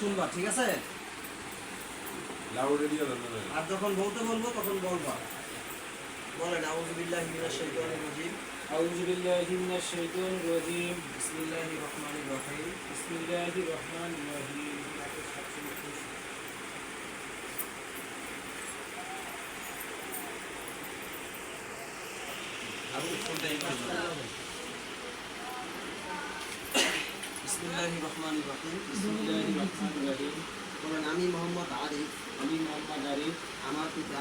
শুনবা, ঠিক আছে? আর যখন বলতে বলবো তখন বলবা। বলেন আউযু বিল্লাহি মিনাশ শাইতানির রাজিম। আউযু বিল্লাহি মিনাশ শাইতানির রাজিম। বিসমিল্লাহির রহমানির রহিম। বিসমিল্লাহির রহমানির রহিম। বিসমিল্লাহির রহমানির রহিম। বিসমিল্লাহির রহমানির রহিম। বলেন আমি মোহাম্মদ আরিফ, আমি মোহাম্মদ আরিফ, আমার পিতা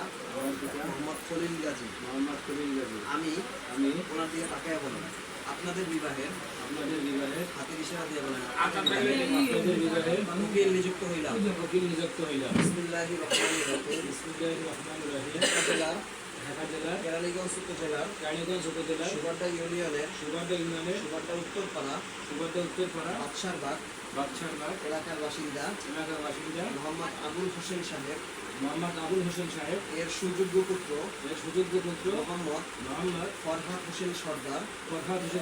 মোহাম্মদ খলিল গাজী, মোহাম্মদ খলিল গাজী। আমি আমি ওনার দিকে তাকায় বলেন আপনাদের বিবাহের হাতের ইশারা দিয়ে বলেন আপনাদের বিবাহে উকিল নিযুক্ত হইলাম। উকিল নিযুক্ত হইলাম। বিসমিল্লাহির রহমানির রহিম। বিসমিল্লাহির রহমানির রহিম। ঢাকা জেলার কেরানীগঞ্জ উপজেলার সুবাড্ডা ইউনিয়নের সুবাড্ডা উত্তরপাড়া বাদশারবাগ এলাকার বাসিন্দা মোহাম্মদ আবুল হোসেন সাহেব এর সুযোগ্য পুত্র মোহাম্মদ ফরহাদ হোসেন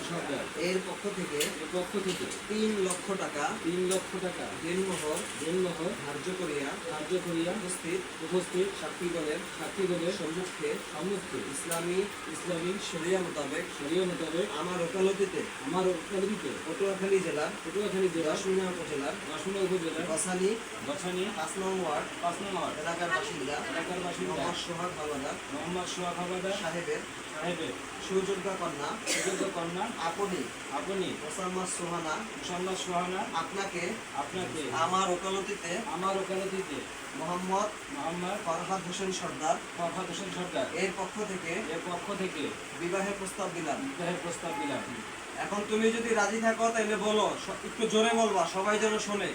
সর্দার এর পক্ষ থেকে 3 লক্ষ টাকা দেনমোহর ধার্য করিয়া উপস্থিত সাক্ষীগণের সম্মুখে ইসলামী শরিয়া মোতাবেক আমার ওকালতিতে পটুয়াখালী জেলার দাসমিনা উপজেলার বাসানী 5 নং ওয়ার্ড এলাকার বাসিন্দা মোহাম্মদ সোহাগ হাওলাদার সাহেবের সুযোগ্য কন্যা আপনি মোসাম্মদ সোহানা আপনাকে আমার ওকালতিতে মোহাম্মদ ফরহাদ হোসেন সর্দার এর পক্ষ থেকে বিবাহের প্রস্তাব দিলাম। এখন তুমি যদি রাজি থাকো তাহলে বলো, একটু জোরে বলবা সবাই যেন শোনে।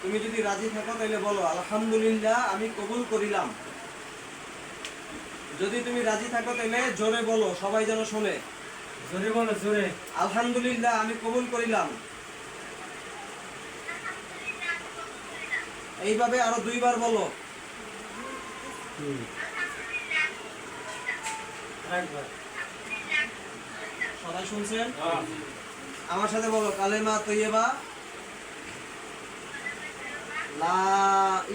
তুমি যদি রাজি থাকো তাহলে বলো আলহামদুলিল্লাহ আমি কবুল করিলাম। যদি তুমি রাজি থাকো তাহলে জোরে বলো সবাই যেন শোনে। জোরে আলহামদুলিল্লাহ আমি কবুল করিলাম। এইভাবে আরো 2 বার বলো। সবাই শুনছেন? আমার সাথে বলো কালেমা তৈয়বা লা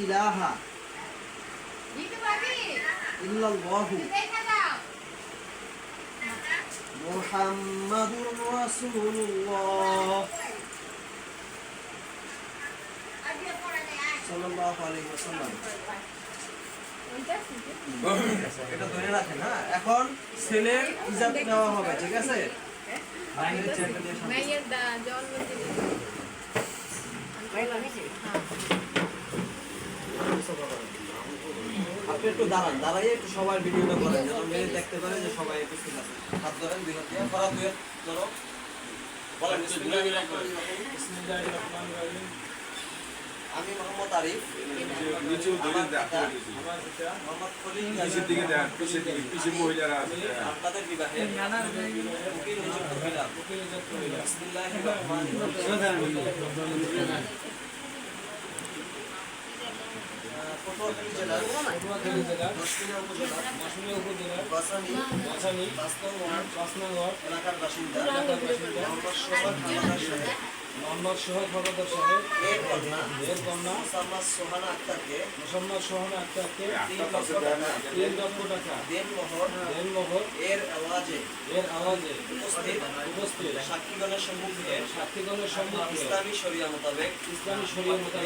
ইলাহা ইল্লাল্লাহু মুহাম্মাদুর রাসূলুল্লাহ সাল্লাল্লাহু আলাইহি ওয়াসাল্লাম। এটা ধরে রাখেন। হ্যাঁ, এখন ছেলের ইজাজত নেওয়া হবে, ঠিক আছে? আপনি একটু দাঁড়াইয়ে একটু সবাই ভিডিওটা করেন যেন মেয়ে দেখতে পারে যে সবাই একটু ঠিক আছে। হাত ধরেন, 2 হাত দিয়ে করা 2 হাত ধরো। বলেন বিসমিল্লাহির রহমানির রহিম। আমি মোহাম্মদ আরিফ, মোহাম্মদ খলিল গাজী আপনাদের বিবাহে উকিল নিযুক্ত হইলাম। বিসমিল্লাহির রহমানির রহিম। পটুয়াখালী জেলার দশমিনা উপজেলার বাসানী 5 নং ওয়ার্ড এলাকার বাসিন্দা মোহাম্মদ সোহাগ হাওলাদার সাহেব এর কন্যা মোসাম্মদ সোহানা আক্তারকে 3 লক্ষ টাকা দেনমোহর এর আওয়াজে উপস্থিত সাক্ষীগণের সম্মুখে ইসলামী শরিয়া মোতাবেক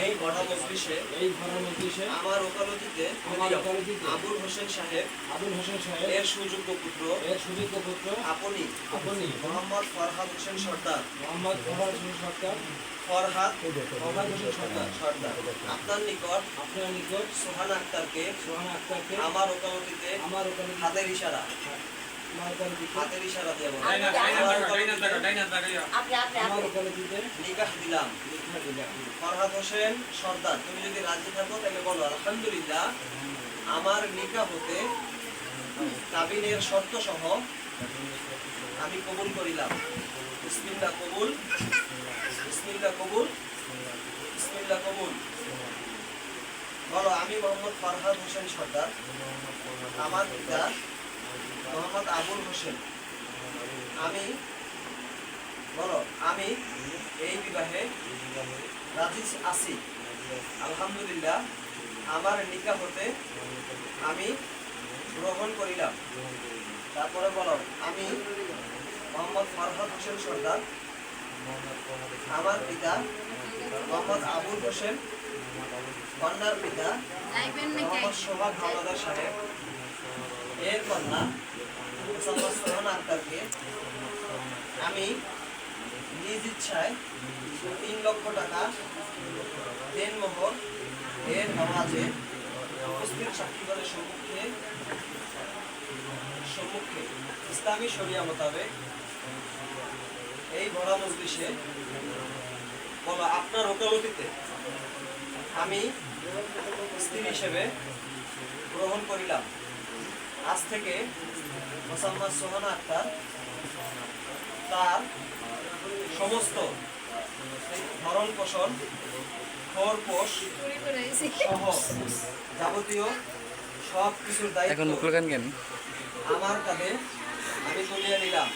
এই ঘর মজলিসে আমার ওকালতিতে আবুল হোসেন সাহেব এর সুযোগ্য পুত্র আপনি মোহাম্মদ ফরহাদ হোসেন সর্দার আপনার নিকট সোহানা আক্তারকে আমার ওকালতিতে হাতের ইশারা দিয়ে নিকাহ দিলাম। ফরহাদ হোসেন সর্দার, তুমি যদি রাজি থাকো তাহলে বলো আলহামদুলিল্লাহ আমার নিকাহ হতে কাবিনের শর্ত সহ আমি কবুল করিলাম। বিসমিল্লাহ কবুল, বিসমিল্লাহ কবুল, বিসমিল্লাহ কবুল। বলো আমি মোহাম্মদ ফরহাদ হোসেন সর্দার, আমার পিতা মোহাম্মদ আবুল হোসেন, আমি এই বিবাহে রাজি আছি। আলহামদুলিল্লাহ আমার নিকাহ হতে আমি গ্রহণ করিলাম। তারপরে বলো, আমি মোহাম্মদ ফরহাদ হোসেন সর্দার, আমার পিতা মোহাম্মদ আবুল হোসেন, কন্যার পিতা মোহাম্মদ সোহাগ হাওলাদার সাহেব, এর কন্যা মোসাম্মদ সোহানা আক্তারকে আমি নিজ ইচ্ছায় 3 লক্ষ টাকা দেনমোহর এর নামাজে উপস্থিত সাক্ষীগণের সম্মুখে ইসলামী শরিয়া মোতাবেক এই ভরা মজলিসে বলো, আপনার ওকালতিতে আমি স্ত্রী হিসেবে গ্রহণ করিলাম। আজ থেকে মোসাম্মদ সোহানা আক্তার তার সমস্ত ভরণ পোষণ, খোরপোষ সহ যাবতীয় সব কিছুর দায়িত্ব আমার কাঁধে আমি তুলিয়ে নিলাম।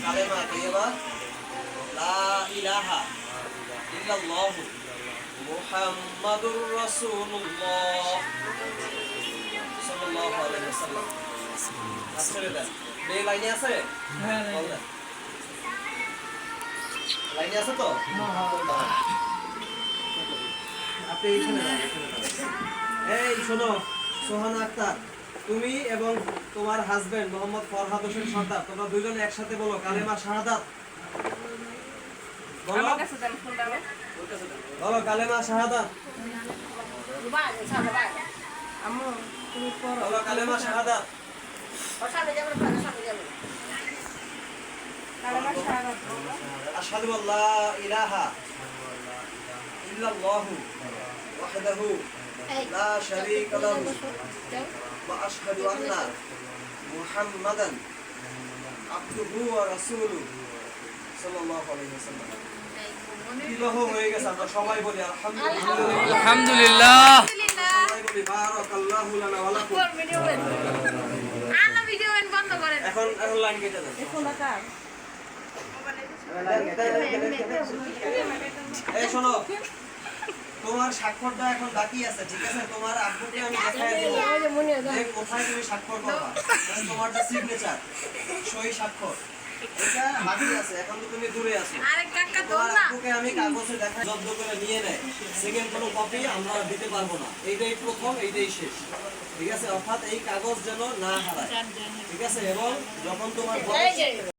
কালেমা তৈয়বা লা ইলাহা ইল্লাল্লাহু মুহাম্মাদুর রাসূলুল্লাহ সাল্লাল্লাহু আলাইহি ওয়াসাল্লাম। আসলে দেন এই লাইনে আছে? হ্যাঁ লাইনে আছে তো? আপনি এখানে এই শোনো, সোহানা আক্তার, তুমি এবং তোমার হাজবেন্ড মোহাম্মদ ফরহাদ হোসেন সর্দার, তোমরা দুইজনে একসাথে বলো কালেমা শাহাদাত। বলো বলো কালেমা শাহাদাত। বলো কালেমা শাহাদাত। আশহাদু আল্লা ইলাহা ইল্লাল্লাহু ওয়াহদাহু লা শারীকা লাহু ওয়া আশহাদু আন্না মুহাম্মাদান আবদুহু ওয়া রাসূলুহু সাল্লাল্লাহু আলাইহি ওয়াসাল্লাম। বিবাহ হয়ে গেছে, আমরা সবাই বলি আলহামদুলিল্লাহ। আলহামদুলিল্লাহ। সবাই বলি বারাকাল্লাহু লানা ওয়া লাকুম। এখন লাইন কেটে দেন। এই শোনো, তোমার স্বাক্ষরটা এখন বাকি আছে, ঠিক আছে? তোমার আব্বুকে আমি দেখাই দেব যে কোথায় তুমি স্বাক্ষর করবা, মানে তোমার যে সিগনেচার, সই স্বাক্ষর, এটা বাকি আছে। এখন তো তুমি দূরে আছো। তোমার আব্বুকে আমি কাগজে দেখাই, জব্দ করে নিয়ে নেয়। সেকেন্ড কোনো কপি আমরা দিতে পারবো না। এইটাই প্রথম, এইটাই শেষ, ঠিক আছে? অর্থাৎ এই কাগজ যেন না হারায়, ঠিক আছে? এবং যখন তোমার